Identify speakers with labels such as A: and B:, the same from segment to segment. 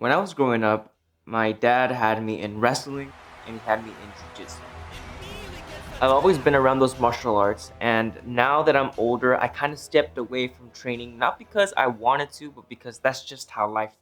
A: When I was growing up, my dad had me in wrestling and he had me in jiu-jitsu. I've always been around those martial arts, and now that I'm older, I kind of stepped away from training, not because I wanted to, but because that's just how life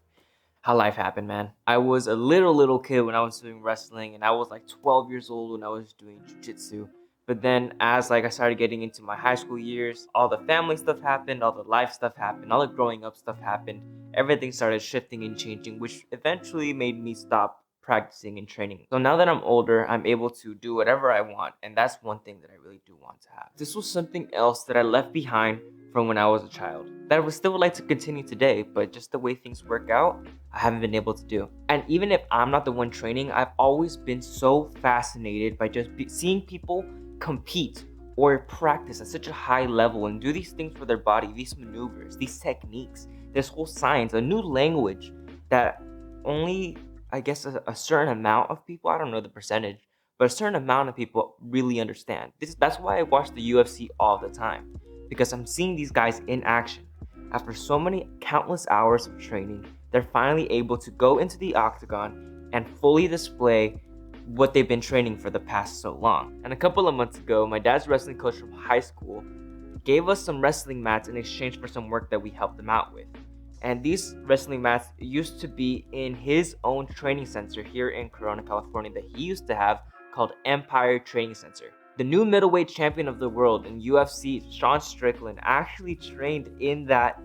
A: happened, man. I was a little kid when I was doing wrestling, and I was like 12 years old when I was doing jiu-jitsu. But then as I started getting into my high school years, all the family stuff happened, all the life stuff happened, all the growing up stuff happened. Everything started shifting and changing, which eventually made me stop practicing and training. So now that I'm older, I'm able to do whatever I want, and that's one thing that I really do want to have. This was something else that I left behind from when I was a child that I would still like to continue today, but just the way things work out, I haven't been able to do. And even if I'm not the one training, I've always been so fascinated by just seeing people compete or practice at such a high level and do these things for their body, these maneuvers, these techniques, this whole science, a new language that only, I guess, a certain amount of people, I don't know the percentage, but a certain amount of people really understand. That's why I watch the UFC all the time, because I'm seeing these guys in action. After so many countless hours of training, they're finally able to go into the octagon and fully display what they've been training for the past so long. And a couple of months ago, my dad's wrestling coach from high school gave us some wrestling mats in exchange for some work that we helped them out with. And these wrestling mats used to be in his own training center here in Corona, California, that he used to have, called Empire Training Center. The new middleweight champion of the world in UFC, Sean Strickland, actually trained in that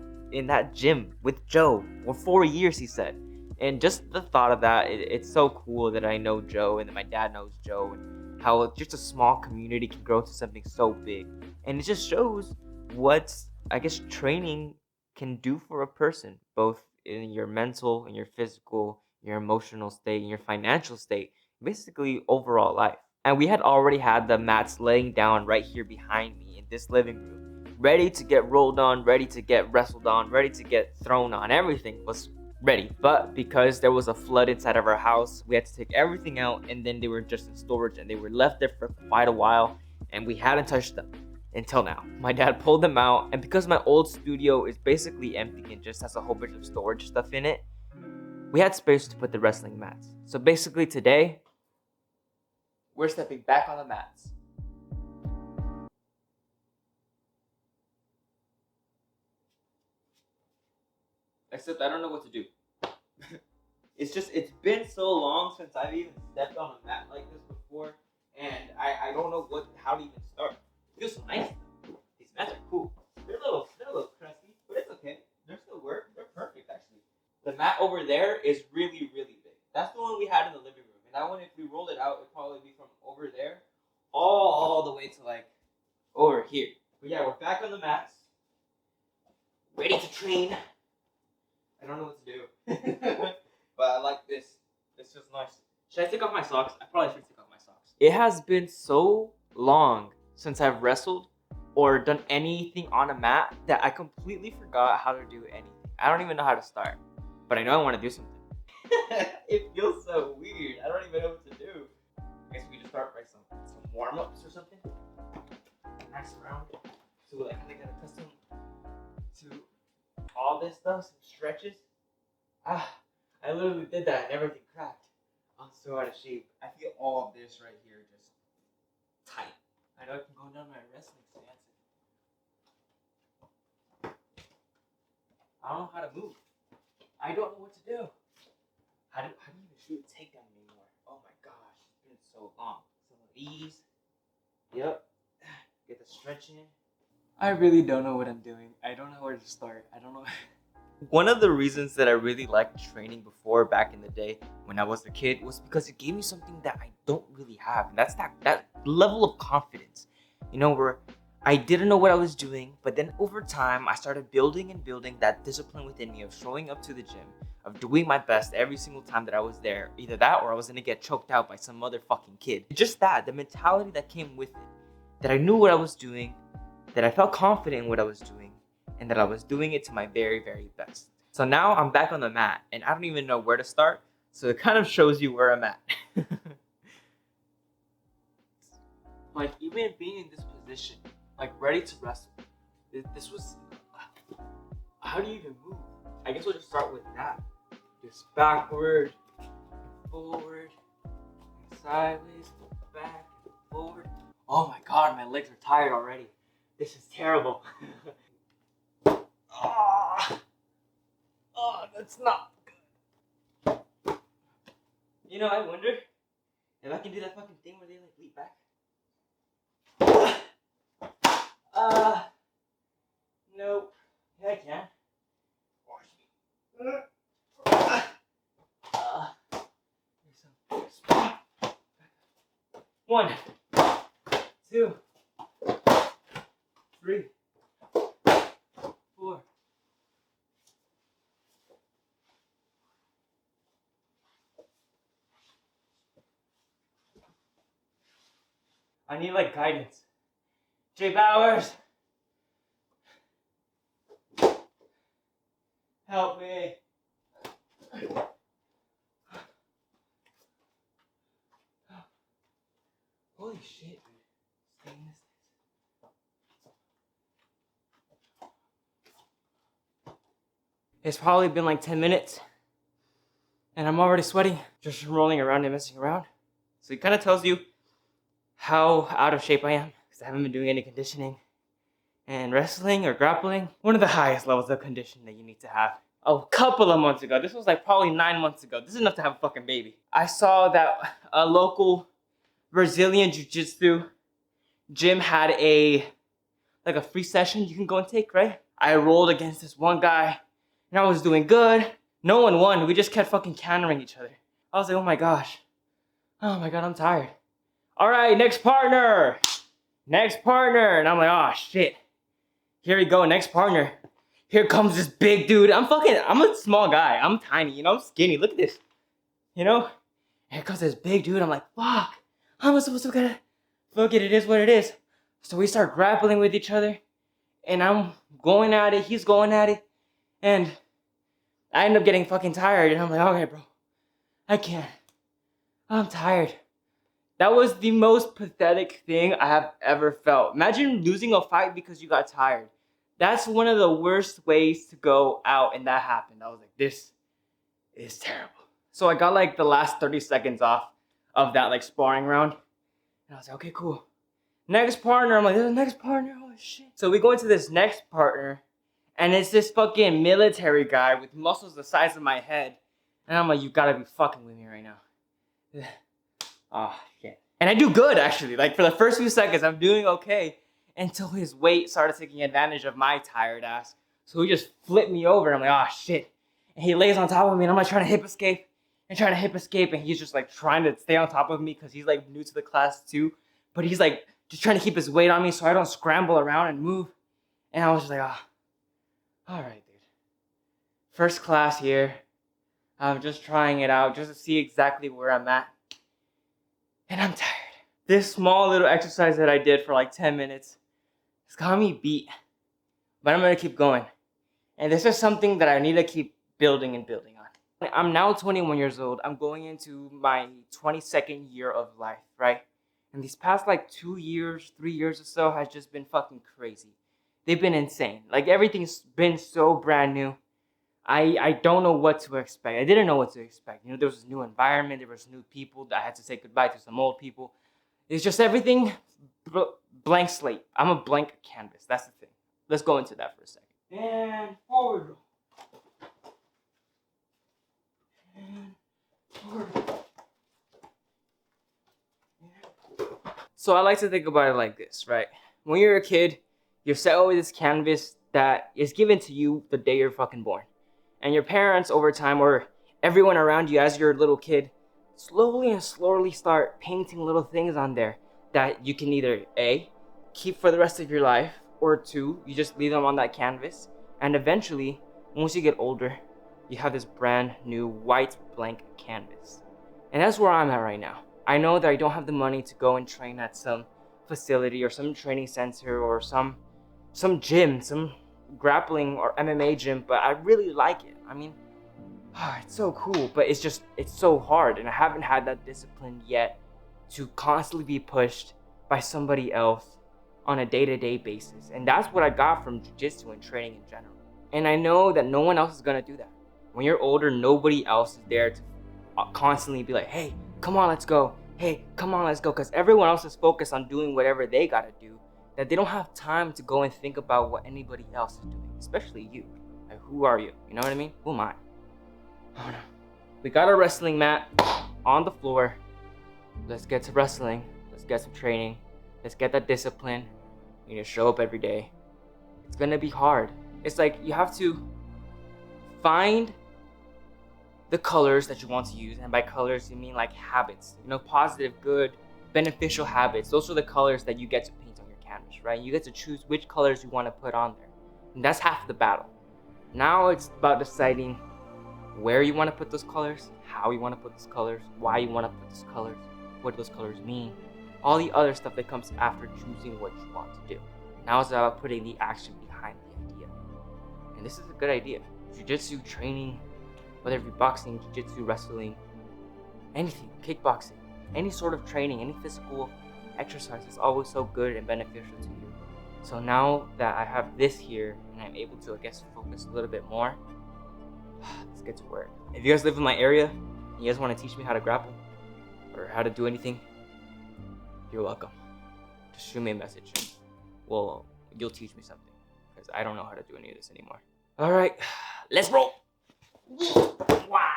A: gym with Joe for 4 years, he said. And just the thought of that, it's so cool that I know Joe and that my dad knows Joe, and how just a small community can grow to something so big. And it just shows what, I guess, training can do for a person, both in your mental, in your physical, your emotional state, in your financial state, basically overall life. And we had already had the mats laying down right here behind me in this living room, ready to get rolled on, ready to get wrestled on, ready to get thrown on. Everything was ready. But because there was a flood inside of our house, we had to take everything out, and then they were just in storage and they were left there for quite a while, and we hadn't touched them until now. My dad pulled them out, and because my old studio is basically empty and just has a whole bunch of storage stuff in it, we had space to put the wrestling mats. So basically today, we're stepping back on the mats. Except I don't know what to do. It's been so long since I've even stepped on a mat like this before, and I don't know how to even start. It feels nice though. These mats are cool. They're a little crusty, but it's okay. They're still work. They're perfect actually. The mat over there is really big. That's the one we had in the living room, and that one, if we rolled it out, it'd probably be from over there all the way to like over here. But yeah, we're back on the mats, ready to train. I don't know what to do. But I like this. This feels nice. Should I take off my socks? I probably should take off my socks. It has been so long since I've wrestled or done anything on a mat that I completely forgot how to do anything. I don't even know how to start. But I know I want to do something. It feels so weird. I don't even know what to do. I guess we can just start by some warm-ups or something. Nice around. So I kind of get accustomed to all this stuff, some stretches. I literally did that and everything cracked. I'm so out of shape. I feel all of this right here just tight. I know I can go down my wrestling stance. I don't know how to move. I don't know what to do. How do you even shoot a takedown anymore? Oh my gosh, it's been so long. Some of these. Yep. Get the stretch in. I really don't know what I'm doing. I don't know where to start. I don't know. One of the reasons that I really liked training before, back in the day when I was a kid, was because it gave me something that I don't really have. And that's that level of confidence. You know, where I didn't know what I was doing, but then over time, I started building that discipline within me of showing up to the gym, of doing my best every single time that I was there. Either that or I was gonna get choked out by some other fucking kid. Just that, the mentality that came with it. That I knew what I was doing, that I felt confident in what I was doing, and that I was doing it to my very best. So now I'm back on the mat, and I don't even know where to start, so it kind of shows you where I'm at. Like, even being in this position, like ready to wrestle, this was, how do you even move? I guess we'll just start with that. Just backward, forward, and sideways, back, and forward. Oh my god, my legs are tired already. This is terrible. Oh, that's not good. You know, I wonder if I can do that fucking thing where they like leap back. Nope. Yeah, I can. One, two, 3, 4. I need like guidance. Jay Bowers, help me. Holy shit, dude. Staying It's probably been like 10 minutes and I'm already sweating just from rolling around and messing around. So it kind of tells you how out of shape I am because I haven't been doing any conditioning. And wrestling or grappling, one of the highest levels of conditioning that you need to have. A couple of months ago, this was like probably 9 months ago. This is enough to have a fucking baby. I saw that a local Brazilian jiu-jitsu gym had a free session you can go and take, right? I rolled against this one guy and I was doing good. No one won. We just kept fucking countering each other. I was like, oh my gosh. Oh my god, I'm tired. All right, next partner. Next partner. And I'm like, oh shit. Here we go, next partner. Here comes this big dude. I'm a small guy. I'm tiny, you know, I'm skinny. Look at this. You know? Here comes this big dude. I'm like, fuck. How am I supposed to get it? Fuck it is what it is. So we start grappling with each other. And I'm going at it. He's going at it. And I end up getting fucking tired. And I'm like, okay, bro. I can't. I'm tired. That was the most pathetic thing I have ever felt. Imagine losing a fight because you got tired. That's one of the worst ways to go out, and that happened. I was like, this is terrible. So I got like the last 30 seconds off of that like sparring round. And I was like, okay, cool. Next partner. I'm like, there's a next partner. Oh shit. So we go into this next partner, and it's this fucking military guy with muscles the size of my head. And I'm like, you gotta be fucking with me right now. Oh shit. And I do good actually. Like for the first few seconds, I'm doing okay until his weight started taking advantage of my tired ass. So he just flipped me over. I'm like, oh shit. And he lays on top of me and I'm like trying to hip escape. And he's just like trying to stay on top of me because he's like new to the class too. But he's like just trying to keep his weight on me so I don't scramble around and move. And I was just like, all right, dude. First class here. I'm just trying it out just to see exactly where I'm at. And I'm tired. This small little exercise that I did for like 10 minutes has got me beat. But I'm gonna keep going. And this is something that I need to keep building and building on. I'm now 21 years old. I'm going into my 22nd year of life, right? And these past like 2 years, 3 years or so has just been fucking crazy. They've been insane. Like everything's been so brand new. I don't know what to expect. I didn't know what to expect. You know, there was this new environment. There was new people. I had to say goodbye to some old people. It's just everything blank slate. I'm a blank canvas. That's the thing. Let's go into that for a second. And forward. And forward. So I like to think about it like this, right? When you're a kid, you're set with this canvas that is given to you the day you're fucking born. And your parents over time, or everyone around you as you're a little kid, slowly and slowly start painting little things on there that you can either A, keep for the rest of your life, or 2, you just leave them on that canvas. And eventually, once you get older, you have this brand new white blank canvas. And that's where I'm at right now. I know that I don't have the money to go and train at some facility or some training center or some gym, some grappling or MMA gym, but I really like it. I mean, it's so cool, but it's so hard, and I haven't had that discipline yet to constantly be pushed by somebody else on a day-to-day basis. And that's what I got from jiu-jitsu and training in general. And I know that no one else is gonna do that. When you're older, nobody else is there to constantly be like, hey, come on, let's go. Hey, come on, let's go. Because everyone else is focused on doing whatever they got to do, that they don't have time to go and think about what anybody else is doing, especially you. Like, who are you? You know what I mean? Who am I? Oh, no. We got our wrestling mat on the floor. Let's get to wrestling. Let's get some training. Let's get that discipline. You need to show up every day. It's gonna be hard. It's like you have to find the colors that you want to use, and by colors you mean like habits, positive, good, beneficial habits. Those are the colors that you get to paint on your canvas, right? You get to choose which colors you want to put on there, and that's half the battle. Now it's about deciding where you want to put those colors, how you want to put those colors, why you want to put those colors, what those colors mean, all the other stuff that comes after choosing what you want to do. Now it's about putting the action behind the idea, and this is a good idea. Jiu-jitsu training, whether it be boxing, jiu-jitsu, wrestling, anything, kickboxing, any sort of training, any physical exercise is always so good and beneficial to you. So now that I have this here and I'm able to, I guess, focus a little bit more, let's get to work. If you guys live in my area and you guys want to teach me how to grapple or how to do anything, you're welcome. Just shoot me a message and you'll teach me something, because I don't know how to do any of this anymore. All right, let's roll. Wow.